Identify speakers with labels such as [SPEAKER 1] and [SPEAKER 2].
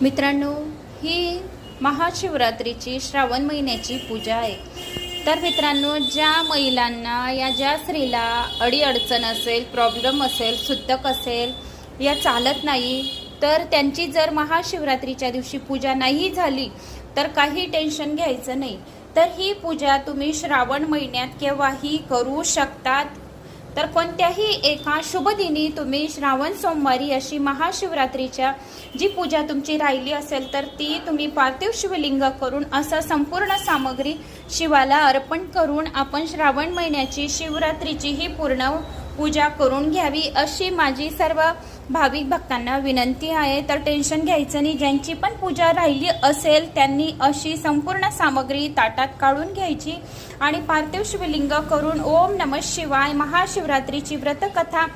[SPEAKER 1] मित्रांनो, ही महाशिवरात्रीची श्रावण महिन्याची पूजा आहे। तर मित्रांनो, ज्या महिलांना या ज्या स्त्रीला अडीअडचण असेल, प्रॉब्लेम असेल, सुतक असेल, या चालत नाही, तर त्यांची जर महाशिवरात्रीच्या दिवशी पूजा नाही झाली तर काही टेन्शन घ्यायचं नाही। तर ही पूजा तुम्ही श्रावण महिन्यात केव्हाही करू शकतात। तर कोणत्याही एका शुभ दिनी तुम्ही श्रावण सोमवारी अशी महाशिवरात्रीच्या जी पूजा तुमची राहिली असेल तर ती तुम्ही पार्थिव शिवलिंग करून असं संपूर्ण सामग्री शिवाला अर्पण करून आपण श्रावण महिन्याची शिवरात्रीची ही पूर्ण पूजा करून घ्यावी अशी माझी सर्व भाविक भक्तांना विनंती आहे। तर टेन्शन घ्यायचं नाही। ज्यांची पण पूजा राहिली असेल त्यांनी अशी संपूर्ण सामग्री ताटात काढून घ्यायची आणि पार्थिव शिवलिंग करून ओम नमः शिवाय महाशिवरात्रीची व्रतकथा